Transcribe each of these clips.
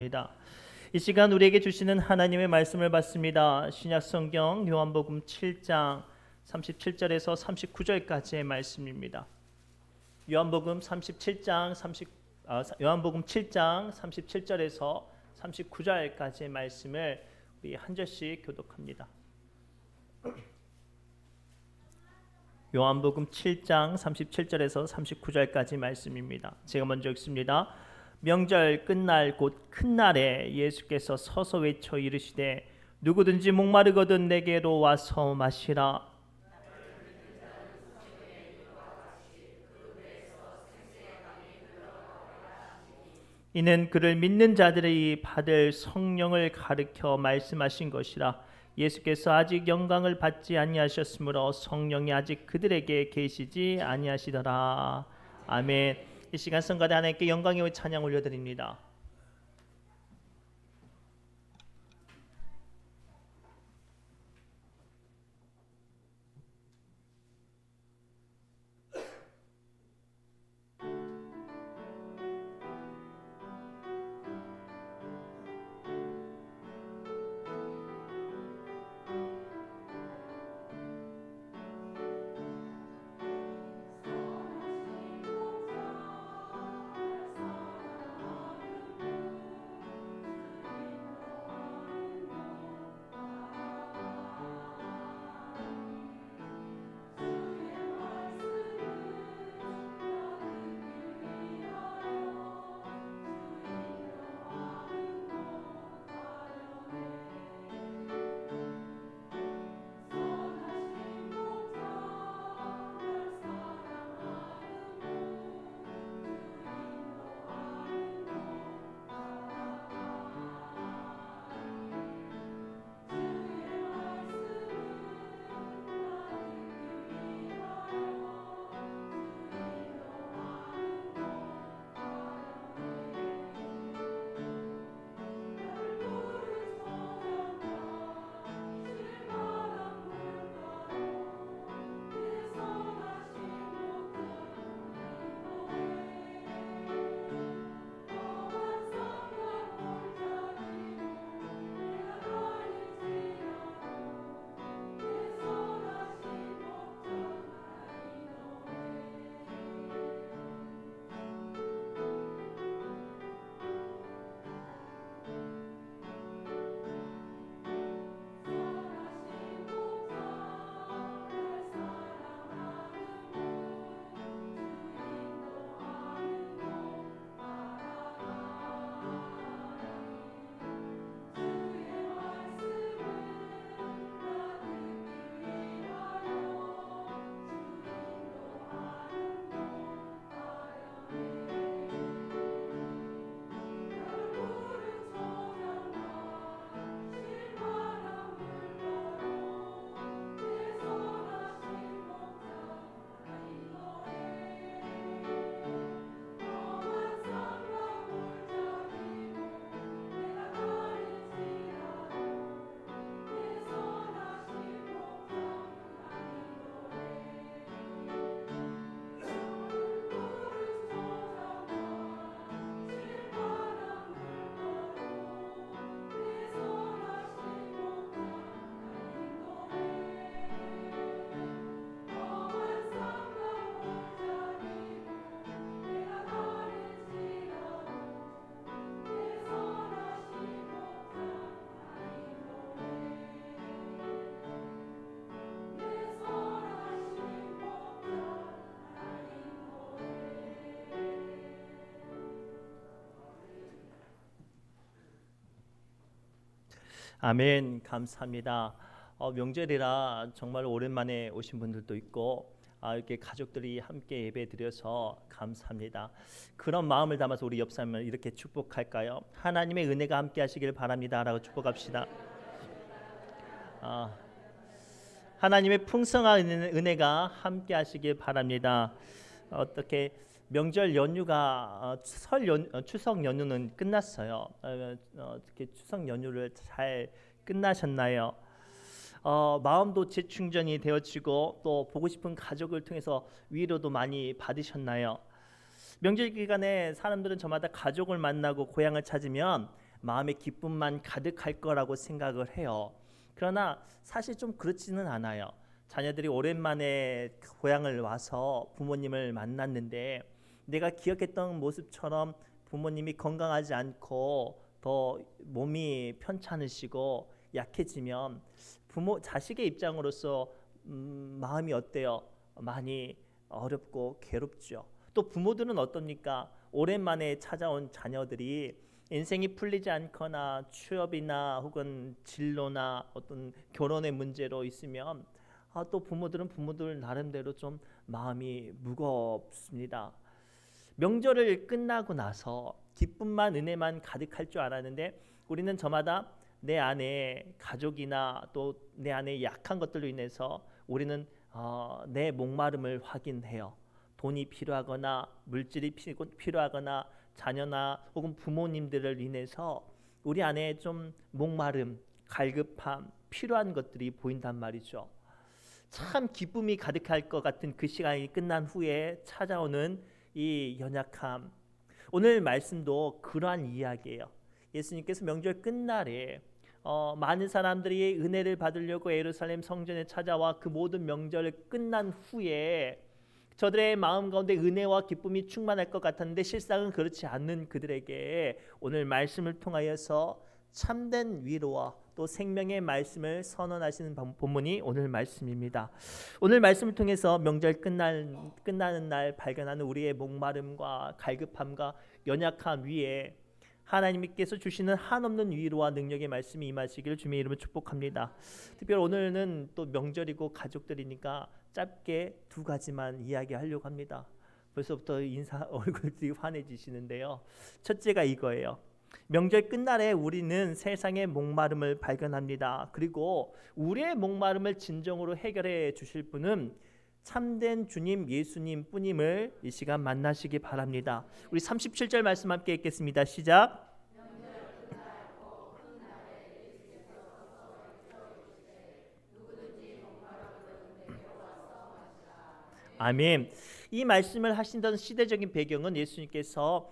이 시간 우리에게 주시는 하나님의 말씀을 받습니다. 신약 성경 요한복음 7장 37절에서 39절까지의 말씀입니다. 요한복음 7장 37절에서 39절까지의 말씀을 우리 한 절씩 교독합니다. 요한복음 7장 37절에서 39절까지 말씀입니다. 제가 먼저 읽습니다. 명절 끝날 곧 큰 날에 예수께서 서서 외쳐 이르시되 누구든지 목마르거든 내게로 와서 마시라. 이는 그를 믿는 자들이 받을 성령을 가르쳐 말씀하신 것이라. 예수께서 아직 영광을 받지 아니하셨으므로 성령이 아직 그들에게 계시지 아니하시더라. 아멘. 이 시간 성가대 하나님께 영광의 찬양 올려드립니다. 아멘. 감사합니다. 명절이라 정말 오랜만에 오신 분들도 있고 이렇게 가족들이 함께 예배드려서 감사합니다. 그런 마음을 담아서 우리 옆 사람을 이렇게 축복할까요? 하나님의 은혜가 함께 하시길 바랍니다 라고 축복합시다. 하나님의 풍성한 은혜가 함께 하시길 바랍니다. 어떻게 명절 연휴가 추석 연휴는 끝났어요. 어떻게 추석 연휴를 잘 끝나셨나요? 마음도 재충전이 되어지고 또 보고 싶은 가족을 통해서 위로도 많이 받으셨나요? 명절 기간에 사람들은 저마다 가족을 만나고 고향을 찾으면 마음의 기쁨만 가득할 거라고 생각을 해요. 그러나 사실 좀 그렇지는 않아요. 자녀들이 오랜만에 고향을 와서 부모님을 만났는데 내가 기억했던 모습처럼 부모님이 건강하지 않고 더 몸이 편찮으시고 약해지면 자식의 입장으로서 마음이 어때요? 많이 어렵고 괴롭죠. 또 부모들은 어떻습니까? 오랜만에 찾아온 자녀들이 인생이 풀리지 않거나 취업이나 혹은 진로나 어떤 결혼의 문제로 있으면 또 부모들은 부모들 나름대로 좀 마음이 무겁습니다. 명절을 끝나고 나서 기쁨만 은혜만 가득할 줄 알았는데 우리는 저마다 내 안에 가족이나 또 내 안에 약한 것들로 인해서 우리는 내 목마름을 확인해요. 돈이 필요하거나 물질이 필요하거나 자녀나 혹은 부모님들을 인해서 우리 안에 좀 목마름, 갈급함, 필요한 것들이 보인단 말이죠. 참 기쁨이 가득할 것 같은 그 시간이 끝난 후에 찾아오는 이 연약함. 오늘 말씀도 그러한 이야기예요. 예수님께서 명절 끝날에 많은 사람들이 은혜를 받으려고 예루살렘 성전에 찾아와 그 모든 명절을 끝난 후에 저들의 마음 가운데 은혜와 기쁨이 충만할 것 같았는데 실상은 그렇지 않는 그들에게 오늘 말씀을 통하여서 참된 위로와 또 생명의 말씀을 선언하시는 본문이 오늘 말씀입니다. 오늘 말씀을 통해서 명절 끝나는 날 발견하는 우리의 목마름과 갈급함과 연약함 위에 하나님께서 주시는 한없는 위로와 능력의 말씀이 임하시기를 주님의 이름으로 축복합니다. 특별히 오늘은 또 명절이고 가족들이니까 짧게 두 가지만 이야기하려고 합니다. 벌써부터 얼굴이 환해지시는데요. 첫째가 이거예요. 명절 끝날에 우리는 세상의 목마름을 발견합니다. 그리고 우리의 목마름을 진정으로 해결해 주실 분은 참된 주님 예수님 뿐임을 이 시간 만나시기 바랍니다. 우리 37절 말씀 함께 읽겠습니다. 시작. 아멘. 이 말씀을 하시던 시대적인 배경은 예수님께서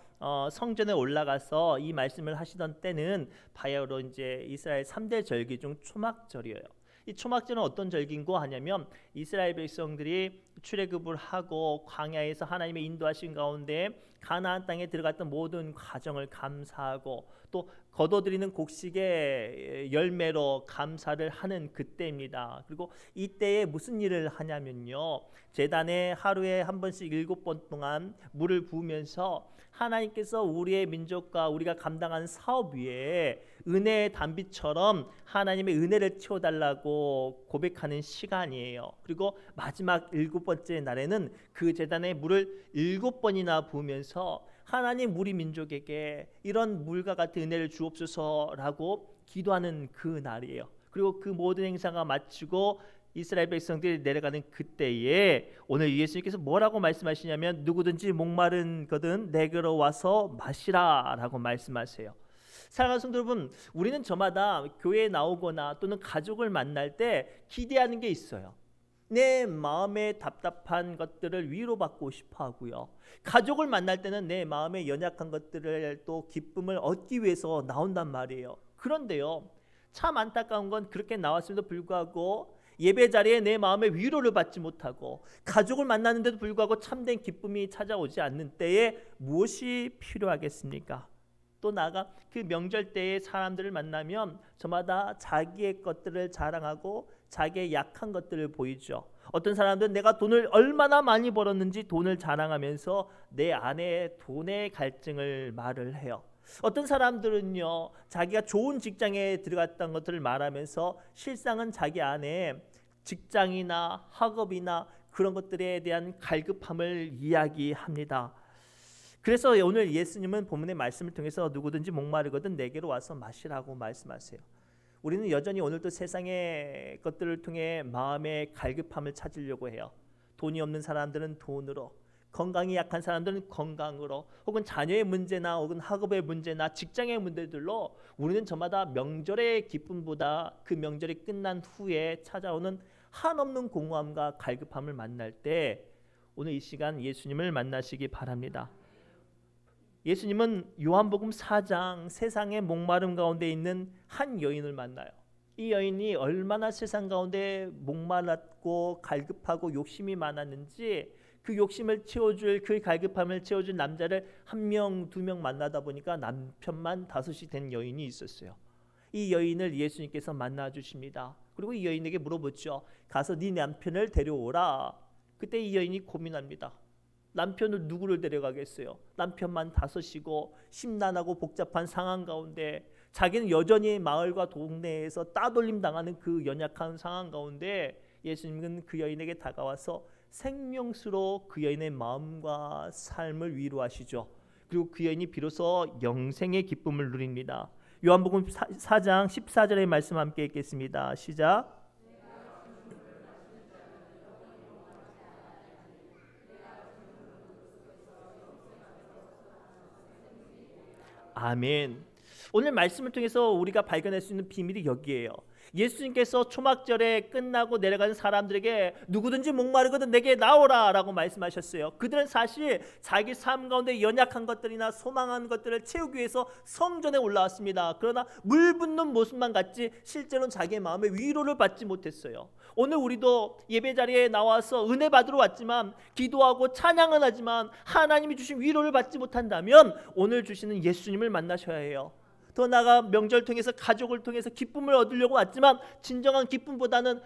성전에 올라가서 이 말씀을 하시던 때는 바야흐로 이제 이스라엘 3대 절기 중 초막절이에요. 이 초막절은 어떤 절기인고 하냐면 이스라엘 백성들이 출애굽을 하고 광야에서 하나님의 인도하신 가운데 가나안 땅에 들어갔던 모든 과정을 감사하고 또 거둬들이는 곡식의 열매로 감사를 하는 그때입니다. 그리고 이때에 무슨 일을 하냐면요, 제단에 하루에 한 번씩 7번 동안 물을 부으면서 하나님께서 우리의 민족과 우리가 감당하는 사업 위에 은혜의 단비처럼 하나님의 은혜를 채워달라고 고백하는 시간이에요. 그리고 마지막 7번째 날에는 그 제단에 물을 7번이나 부으면서 하나님 우리 민족에게 이런 물과 같은 은혜를 주옵소서라고 기도하는 그 날이에요. 그리고 그 모든 행사가 마치고 이스라엘 백성들이 내려가는 그때에 오늘 예수님께서 뭐라고 말씀하시냐면 누구든지 목마른 거든 내게로 와서 마시라라고 말씀하세요. 사랑하는 성도 여러분, 우리는 저마다 교회에 나오거나 또는 가족을 만날 때 기대하는 게 있어요. 내 마음의 답답한 것들을 위로받고 싶어 하고요. 가족을 만날 때는 내 마음의 연약한 것들을 또 기쁨을 얻기 위해서 나온단 말이에요. 그런데요, 참 안타까운 건 그렇게 나왔음에도 불구하고 예배 자리에 내 마음의 위로를 받지 못하고 가족을 만나는데도 불구하고 참된 기쁨이 찾아오지 않는 때에 무엇이 필요하겠습니까? 또 나아가 그 명절 때에 사람들을 만나면 저마다 자기의 것들을 자랑하고 자기의 약한 것들을 보이죠. 어떤 사람들은 내가 돈을 얼마나 많이 벌었는지 돈을 자랑하면서 내 안에 돈의 갈증을 말을 해요. 어떤 사람들은요, 자기가 좋은 직장에 들어갔던 것들을 말하면서 실상은 자기 안에 직장이나 학업이나 그런 것들에 대한 갈급함을 이야기합니다. 그래서 오늘 예수님은 본문의 말씀을 통해서 누구든지 목마르거든 내게로 와서 마시라고 말씀하세요. 우리는 여전히 오늘도 세상의 것들을 통해 마음의 갈급함을 찾으려고 해요. 돈이 없는 사람들은 돈으로, 건강이 약한 사람들은 건강으로, 혹은 자녀의 문제나 혹은 학업의 문제나 직장의 문제들로 우리는 저마다 명절의 기쁨보다 그 명절이 끝난 후에 찾아오는 한없는 공허함과 갈급함을 만날 때 오늘 이 시간 예수님을 만나시기 바랍니다. 예수님은 요한복음 4장 세상의 목마름 가운데 있는 한 여인을 만나요. 이 여인이 얼마나 세상 가운데 목말랐고 갈급하고 욕심이 많았는지 그 욕심을 채워줄, 그 갈급함을 채워줄 남자를 한 명, 두 명 만나다 보니까 남편만 다섯이 된 여인이 있었어요. 이 여인을 예수님께서 만나 주십니다. 그리고 이 여인에게 물어보죠. 가서 네 남편을 데려오라. 그때 이 여인이 고민합니다. 남편을 누구를 데려가겠어요? 남편만 다섯이고 심란하고 복잡한 상황 가운데 자기는 여전히 마을과 동네에서 따돌림 당하는 그 연약한 상황 가운데 예수님은 그 여인에게 다가와서 생명수로 그 여인의 마음과 삶을 위로하시죠. 그리고 그 여인이 비로소 영생의 기쁨을 누립니다. 요한복음 4장 14절의 말씀 함께 읽겠습니다. 시작. 아멘. 오늘 말씀을 통해서 우리가 발견할 수 있는 비밀이 여기에요. 예수님께서 초막절에 끝나고 내려가는 사람들에게 누구든지 목마르거든 내게 나오라 라고 말씀하셨어요. 그들은 사실 자기 삶 가운데 연약한 것들이나 소망한 것들을 채우기 위해서 성전에 올라왔습니다. 그러나 물 붓는 모습만 같지 실제로는 자기의 마음의 위로를 받지 못했어요. 오늘 우리도 예배 자리에 나와서 은혜 받으러 왔지만 기도하고 찬양은 하지만 하나님이 주신 위로를 받지 못한다면 오늘 주시는 예수님을 만나셔야 해요. 더 나아가 명절 통해서 가족을 통해서 기쁨을 얻으려고 왔지만 진정한 기쁨보다는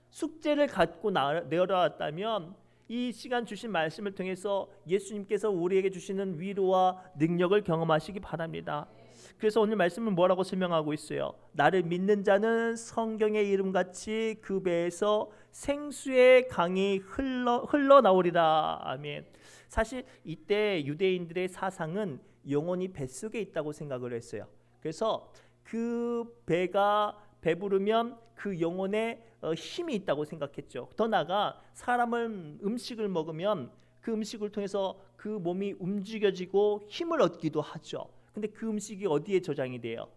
숙제를 갖고 내려왔다면 이 시간 주신 말씀을 통해서 예수님께서 우리에게 주시는 위로와 능력을 경험하시기 바랍니다. 그래서 오늘 말씀은 뭐라고 설명하고 있어요? 나를 믿는 자는 성경의 이름같이 그 배에서 생수의 강이 흘러나오리라. 아멘. 사실 이때 유대인들의 사상은 영혼이 뱃속에 있다고 생각을 했어요. 그래서 그 배가 배부르면 그 영혼에 힘이 있다고 생각했죠. 더 나아가 사람은 음식을 먹으면 그 음식을 통해서 그 몸이 움직여지고 힘을 얻기도 하죠. 근데 그 음식이 어디에 저장이 돼요?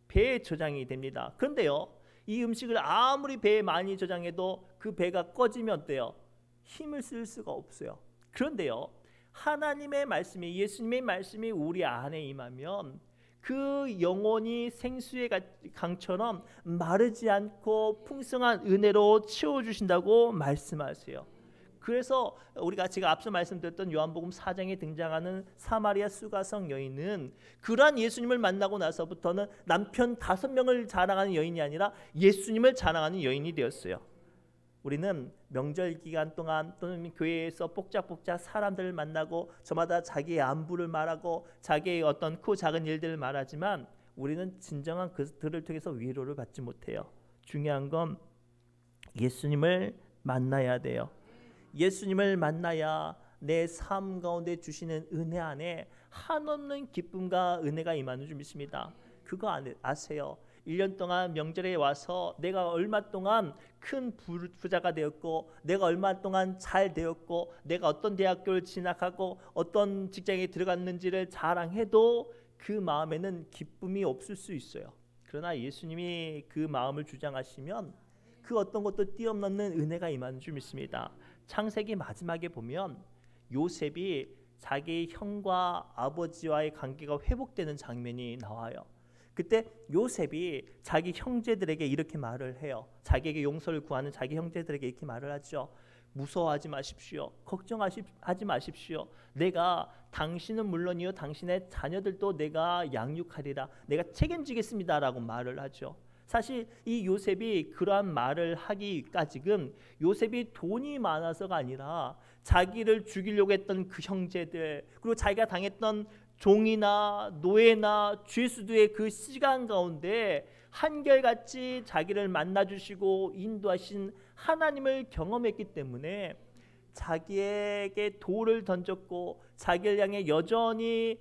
배에 저장이 됩니다. 그런데요, 이 음식을 아무리 배에 많이 저장해도 그 배가 꺼지면 어때요? 힘을 쓸 수가 없어요. 그런데요, 하나님의 말씀이, 예수님의 말씀이 우리 안에 임하면 그 영혼이 생수의 강처럼 마르지 않고 풍성한 은혜로 채워주신다고 말씀하세요. 그래서 제가 앞서 말씀드렸던 요한복음 4장에 등장하는 사마리아 수가성 여인은 그러한 예수님을 만나고 나서부터는 남편 5명을 자랑하는 여인이 아니라 예수님을 자랑하는 여인이 되었어요. 우리는 명절 기간 동안 또는 교회에서 복작복작 사람들을 만나고 저마다 자기의 안부를 말하고 자기의 어떤 크고 작은 일들을 말하지만 우리는 진정한 그들을 통해서 위로를 받지 못해요. 중요한 건 예수님을 만나야 돼요. 예수님을 만나야 내 삶 가운데 주시는 은혜 안에 한없는 기쁨과 은혜가 임하는 줄 믿습니다. 그거 아세요? 1년 동안 명절에 와서 내가 얼마 동안 큰 부자가 되었고 내가 얼마 동안 잘 되었고 내가 어떤 대학교를 진학하고 어떤 직장에 들어갔는지를 자랑해도 그 마음에는 기쁨이 없을 수 있어요. 그러나 예수님이 그 마음을 주장하시면 그 어떤 것도 뛰어넘는 은혜가 임하는 줄 믿습니다. 창세기 마지막에 보면 요셉이 자기 형과 아버지와의 관계가 회복되는 장면이 나와요. 그때 요셉이 자기 형제들에게 이렇게 말을 해요. 자기에게 용서를 구하는 자기 형제들에게 이렇게 말을 하죠. 무서워하지 마십시오. 걱정하지 마십시오. 내가 당신은 물론이요 당신의 자녀들도 내가 양육하리라. 내가 책임지겠습니다 라고 말을 하죠. 사실 이 요셉이 그러한 말을 하기까지는 요셉이 돈이 많아서가 아니라 자기를 죽이려고 했던 그 형제들 그리고 자기가 당했던 종이나 노예나 죄수들의 그 시간 가운데 한결같이 자기를 만나주시고 인도하신 하나님을 경험했기 때문에 자기에게 돌을 던졌고 자기를 향해 여전히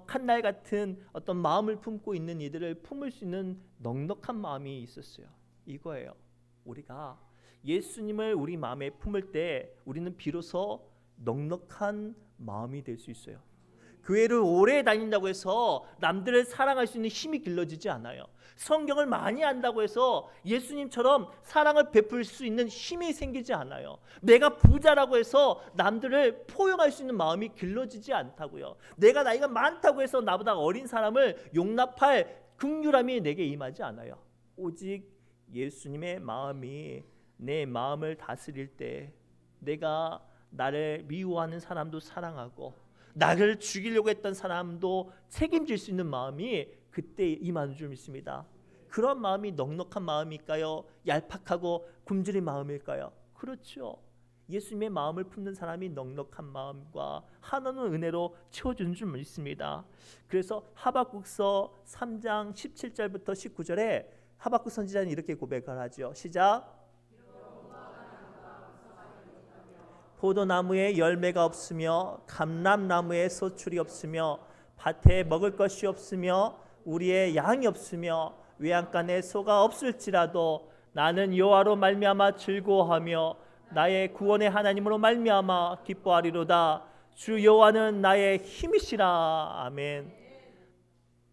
칼날 같은 어떤 마음을 품고 있는 이들을 품을 수 있는 넉넉한 마음이 있었어요. 이거예요. 우리가 예수님을 우리 마음에 품을 때 우리는 비로소 넉넉한 마음이 될 수 있어요. 교회를 오래 다닌다고 해서 남들을 사랑할 수 있는 힘이 길러지지 않아요. 성경을 많이 안다고 해서 예수님처럼 사랑을 베풀 수 있는 힘이 생기지 않아요. 내가 부자라고 해서 남들을 포용할 수 있는 마음이 길러지지 않다고요. 내가 나이가 많다고 해서 나보다 어린 사람을 용납할 긍휼함이 내게 임하지 않아요. 오직 예수님의 마음이 내 마음을 다스릴 때 내가 나를 미워하는 사람도 사랑하고 나를 죽이려고 했던 사람도 책임질 수 있는 마음이 그때 임하는 줄 믿습니다. 그런 마음이 넉넉한 마음일까요? 얄팍하고 굶주린 마음일까요? 그렇죠. 예수님의 마음을 품는 사람이 넉넉한 마음과 한없는 은혜로 채워주는 줄 믿습니다. 그래서 하박국서 3장 17절부터 19절에 하박국 선지자는 이렇게 고백을 하죠. 시작. 포도나무에 열매가 없으며 감람나무에 소출이 없으며 밭에 먹을 것이 없으며 우리의 양이 없으며 외양간에 소가 없을지라도 나는 여호와로 말미암아 즐거워하며 나의 구원의 하나님으로 말미암아 기뻐하리로다. 주 여호와는 나의 힘이시라. 아멘.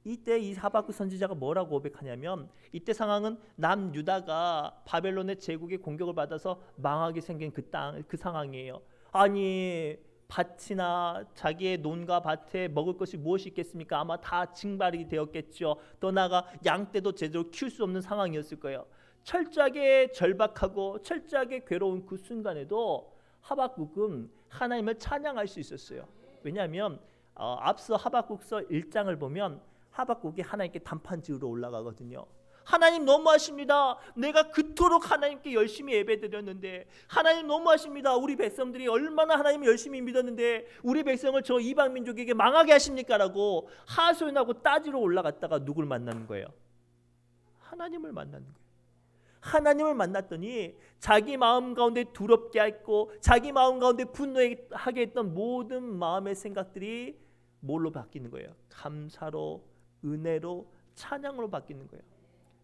이때 이 하박국 선지자가 뭐라고 고백하냐면 이때 상황은 남유다가 바벨론의 제국의 공격을 받아서 망하게 생긴 그 상황이에요. 아니 밭이나 자기의 논과 밭에 먹을 것이 무엇이 있겠습니까? 아마 다 징발이 되었겠죠. 더 나아가 양떼도 제대로 키울 수 없는 상황이었을 거예요. 철저하게 절박하고 철저하게 괴로운 그 순간에도 하박국은 하나님을 찬양할 수 있었어요. 왜냐하면 앞서 하박국서 1장을 보면 하박국이 하나님께 단판 지으러 올라가거든요. 하나님 너무하십니다. 내가 그토록 하나님께 열심히 예배드렸는데 하나님 너무하십니다. 우리 백성들이 얼마나 하나님을 열심히 믿었는데 우리 백성을 저 이방 민족에게 망하게 하십니까? 라고 하소연하고 따지러 올라갔다가 누굴 만나는 거예요? 하나님을 만나는 거예요. 하나님을 만났더니 자기 마음 가운데 두렵게 했고 자기 마음 가운데 분노하게 했던 모든 마음의 생각들이 뭘로 바뀌는 거예요? 감사로, 은혜로, 찬양으로 바뀌는 거예요.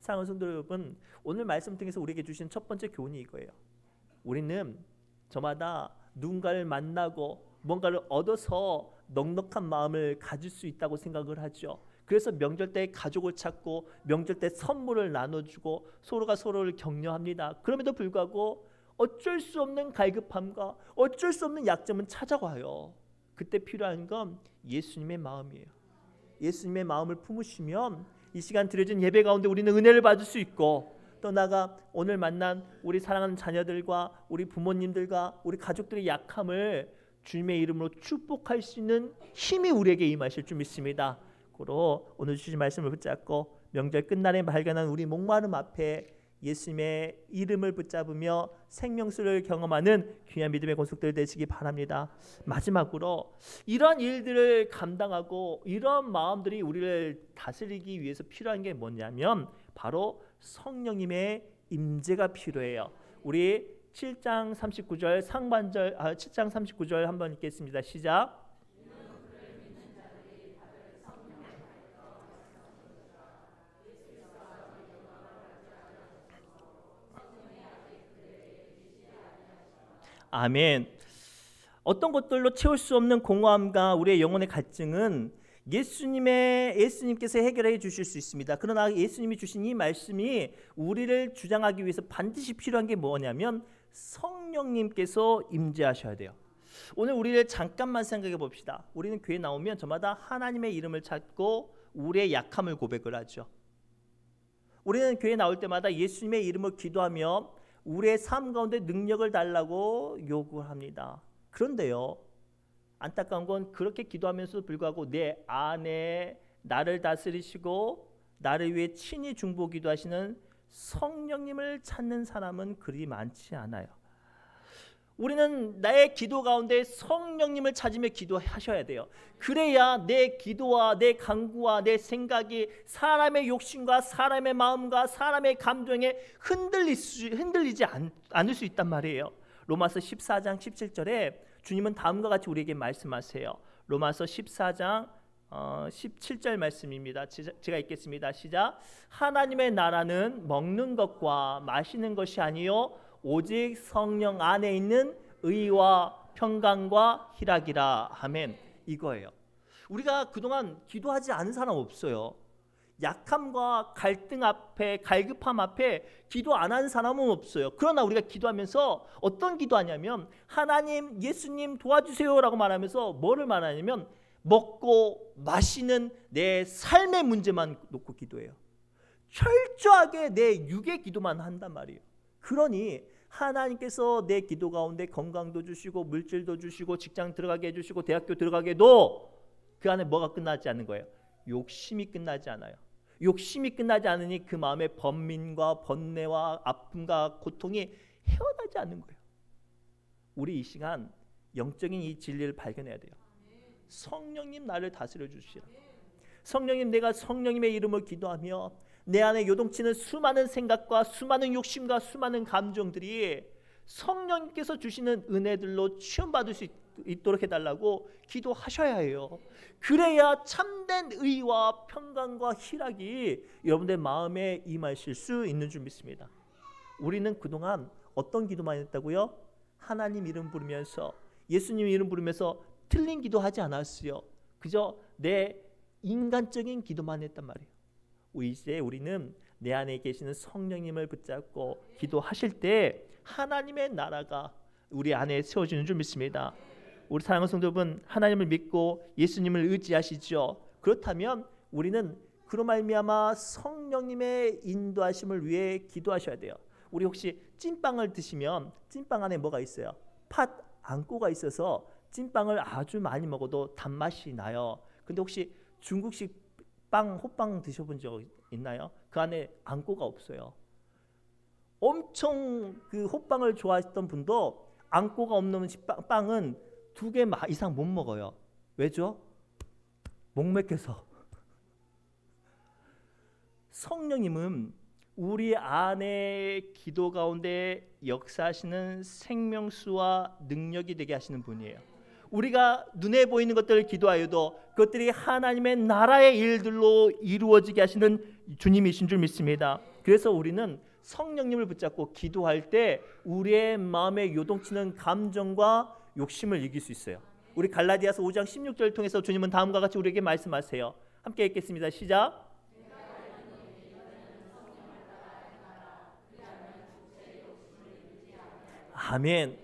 사랑하는 성도 여러분, 오늘 말씀 통해서 우리에게 주신 첫 번째 교훈이 이거예요. 우리는 저마다 누군가를 만나고 뭔가를 얻어서 넉넉한 마음을 가질 수 있다고 생각을 하죠. 그래서 명절 때 가족을 찾고 명절 때 선물을 나눠주고 서로가 서로를 격려합니다. 그럼에도 불구하고 어쩔 수 없는 갈급함과 어쩔 수 없는 약점은 찾아와요. 그때 필요한 건 예수님의 마음이에요. 예수님의 마음을 품으시면 이 시간 드려진 예배 가운데 우리는 은혜를 받을 수 있고 또 나아가 오늘 만난 우리 사랑하는 자녀들과 우리 부모님들과 우리 가족들의 약함을 주님의 이름으로 축복할 수 있는 힘이 우리에게 임하실 줄 믿습니다. 고로 오늘 주신 말씀을 붙잡고 명절 끝날에 발견한 우리 목마름 앞에 예수님의 이름을 붙잡으며 생명수를 경험하는 귀한 믿음의 권속들 되시기 바랍니다. 마지막으로 이런 일들을 감당하고 이런 마음들이 우리를 다스리기 위해서 필요한 게 뭐냐면 바로 성령님의 임재가 필요해요. 우리 7장 39절 상반절 7장 39절 한번 읽겠습니다. 시작. 아멘. 어떤 것들로 채울 수 없는 공허함과 우리의 영혼의 갈증은 예수님께서 해결해 주실 수 있습니다. 그러나 예수님이 주신 이 말씀이 우리를 주장하기 위해서 반드시 필요한 게 뭐냐면 성령님께서 임재하셔야 돼요. 오늘 우리를 잠깐만 생각해 봅시다. 우리는 교회 나오면 저마다 하나님의 이름을 찾고 우리의 약함을 고백을 하죠. 우리는 교회 나올 때마다 예수님의 이름을 기도하며 우리의 삶 가운데 능력을 달라고 요구합니다. 그런데요, 안타까운 건 그렇게 기도하면서도 불구하고 내 안에 나를 다스리시고 나를 위해 친히 중보기도 하시는 성령님을 찾는 사람은 그리 많지 않아요. 우리는 나의 기도 가운데 성령님을 찾으며 기도하셔야 돼요. 그래야 내 기도와 내 간구와 내 생각이 사람의 욕심과 사람의 마음과 사람의 감정에 흔들리지 않을 수 있단 말이에요. 로마서 14장 17절에 주님은 다음과 같이 우리에게 말씀하세요. 로마서 14장 17절 말씀입니다. 제가 읽겠습니다. 시작. 하나님의 나라는 먹는 것과 마시는 것이 아니요 오직 성령 안에 있는 의와 평강과 희락이라. 아멘. 이거예요. 우리가 그동안 기도하지 않은 사람 없어요. 약함과 갈등 앞에, 갈급함 앞에 기도 안 한 사람은 없어요. 그러나 우리가 기도하면서 어떤 기도하냐면 하나님, 예수님 도와주세요라고 말하면서 뭐를 말하냐면 먹고 마시는 내 삶의 문제만 놓고 기도해요. 철저하게 내 육의 기도만 한단 말이에요. 그러니 하나님께서 내 기도 가운데 건강도 주시고 물질도 주시고 직장 들어가게 해주시고 대학교 들어가게 해도 그 안에 뭐가 끝나지 않는 거예요? 욕심이 끝나지 않아요. 욕심이 끝나지 않으니 그 마음에 번민과 번뇌와 아픔과 고통이 헤어나지 않는 거예요. 우리 이 시간 영적인 이 진리를 발견해야 돼요. 성령님 나를 다스려 주시라. 성령님, 내가 성령님의 이름을 기도하며 내 안에 요동치는 수많은 생각과 수많은 욕심과 수많은 감정들이 성령님께서 주시는 은혜들로 체험받을 수 있도록 해달라고 기도하셔야 해요. 그래야 참된 의와 평강과 희락이 여러분들 마음에 임하실 수 있는 줄 믿습니다. 우리는 그동안 어떤 기도만 했다고요? 하나님 이름 부르면서, 예수님 이름 부르면서 틀린 기도하지 않았어요. 그저 내 인간적인 기도만 했단 말이에요. 이제 우리는 내 안에 계시는 성령님을 붙잡고 기도하실 때 하나님의 나라가 우리 안에 세워지는 줄 믿습니다. 우리 사랑하는 성도 여러분, 하나님을 믿고 예수님을 의지하시죠. 그렇다면 우리는 그로 말미암아 성령님의 인도하심을 위해 기도하셔야 돼요. 우리 혹시 찐빵을 드시면 찐빵 안에 뭐가 있어요? 팥 앙꼬가 있어서 찐빵을 아주 많이 먹어도 단맛이 나요. 근데 혹시 중국식 빵, 호빵 드셔본 적 있나요? 그 안에 앙꼬가 없어요. 엄청 그 호빵을 좋아했던 분도 앙꼬가 없는 빵은 2개 이상 못 먹어요. 왜죠? 목맥혀서. 성령님은 우리 안에 기도 가운데 역사하시는 생명수와 능력이 되게 하시는 분이에요. 우리가 눈에 보이는 것들을 기도하여도 그것들이 하나님의 나라의 일들로 이루어지게 하시는 주님이신 줄 믿습니다. 그래서 우리는 성령님을 붙잡고 기도할 때 우리의 마음에 요동치는 감정과 욕심을 이길 수 있어요. 우리 갈라디아서 5장 16절을 통해서 주님은 다음과 같이 우리에게 말씀하세요. 함께 읽겠습니다. 시작. 아멘.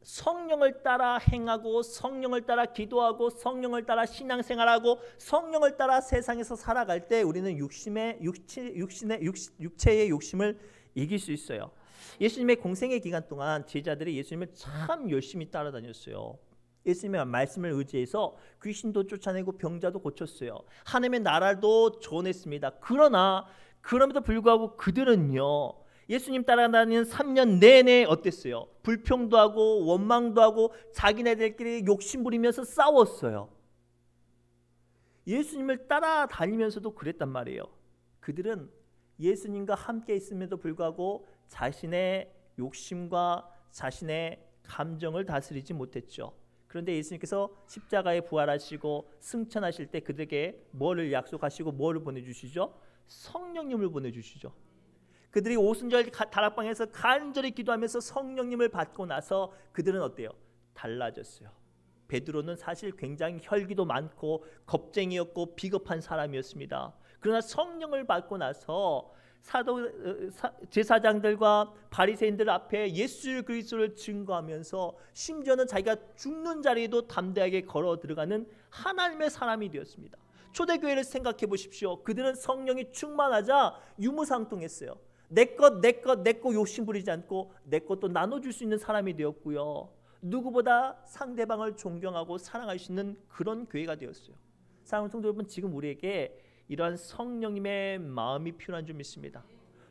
성령을 따라 행하고 성령을 따라 기도하고 성령을 따라 신앙생활하고 성령을 따라 세상에서 살아갈 때 우리는 육체의 욕심을 이길 수 있어요. 예수님의 공생의 기간 동안 제자들이 예수님을 참 열심히 따라다녔어요. 예수님의 말씀을 의지해서 귀신도 쫓아내고 병자도 고쳤어요. 하나님의 나라도 전했습니다. 그럼에도 불구하고 그들은요, 예수님 따라다니는 3년 내내 어땠어요? 불평도 하고 원망도 하고 자기네들끼리 욕심 부리면서 싸웠어요. 예수님을 따라다니면서도 그랬단 말이에요. 그들은 예수님과 함께 있음에도 불구하고 자신의 욕심과 자신의 감정을 다스리지 못했죠. 그런데 예수님께서 십자가에 부활하시고 승천하실 때 그들에게 뭐를 약속하시고 뭐를 보내주시죠? 성령님을 보내주시죠. 그들이 오순절 다락방에서 간절히 기도하면서 성령님을 받고 나서 그들은 어때요? 달라졌어요. 베드로는 사실 굉장히 혈기도 많고 겁쟁이였고 비겁한 사람이었습니다. 그러나 성령을 받고 나서 제사장들과 바리새인들 앞에 예수 그리스도를 증거하면서 심지어는 자기가 죽는 자리에도 담대하게 걸어 들어가는 하나님의 사람이 되었습니다. 초대교회를 생각해 보십시오. 그들은 성령이 충만하자 유무상통했어요. 내 것 욕심 부리지 않고 내 것도 나눠줄 수 있는 사람이 되었고요. 누구보다 상대방을 존경하고 사랑할 수 있는 그런 교회가 되었어요. 사랑하는 성도 여러분, 지금 우리에게 이러한 성령님의 마음이 필요한 줄 믿습니다.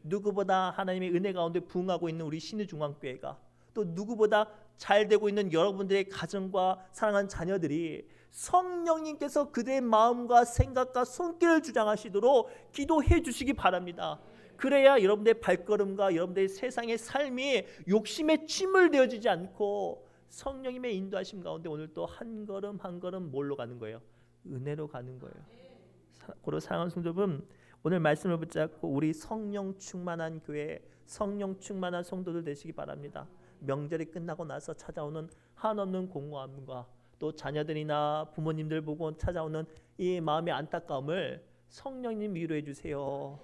누구보다 하나님의 은혜 가운데 부응하고 있는 우리 신의중앙교회가, 또 누구보다 잘 되고 있는 여러분들의 가정과 사랑하는 자녀들이 성령님께서 그들의 마음과 생각과 손길을 주장하시도록 기도해 주시기 바랍니다. 그래야 여러분들의 발걸음과 여러분들의 세상의 삶이 욕심에 침몰되어지지 않고 성령님의 인도하심 가운데 오늘 또 한 걸음 한 걸음 뭘로 가는 거예요? 은혜로 가는 거예요. 고로 사랑하는 성도 여러분, 오늘 말씀을 붙잡고 우리 성령 충만한 교회, 성령 충만한 성도들 되시기 바랍니다. 명절이 끝나고 나서 찾아오는 한없는 공허함과 또 자녀들이나 부모님들 보고 찾아오는 이 마음의 안타까움을 성령님 위로해 주세요.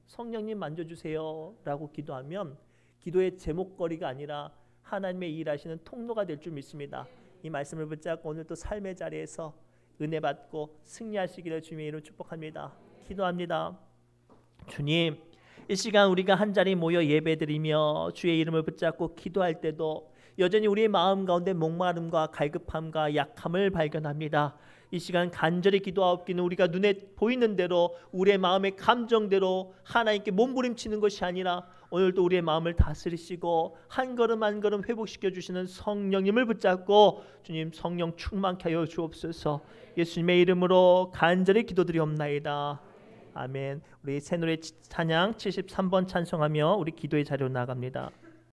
성령님 만져주세요 라고 기도하면 기도의 제목거리가 아니라 하나님의 일하시는 통로가 될 줄 믿습니다. 이 말씀을 붙잡고 오늘 또 삶의 자리에서 은혜 받고 승리하시기를 주님의 이름으로 축복합니다. 기도합니다. 주님, 이 시간 우리가 한자리 모여 예배드리며 주의 이름을 붙잡고 기도할 때도 여전히 우리의 마음 가운데 목마름과 갈급함과 약함을 발견합니다. 이 시간 간절히 기도하옵기는 우리가 눈에 보이는 대로 우리의 마음의 감정대로 하나님께 몸부림치는 것이 아니라 오늘도 우리의 마음을 다스리시고 한 걸음 한 걸음 회복시켜 주시는 성령님을 붙잡고 주님 성령 충만케 하여 주옵소서. 예수님의 이름으로 간절히 기도드리옵나이다. 아멘. 우리 새노래 찬양 73번 찬송하며 우리 기도의 자리로 나갑니다.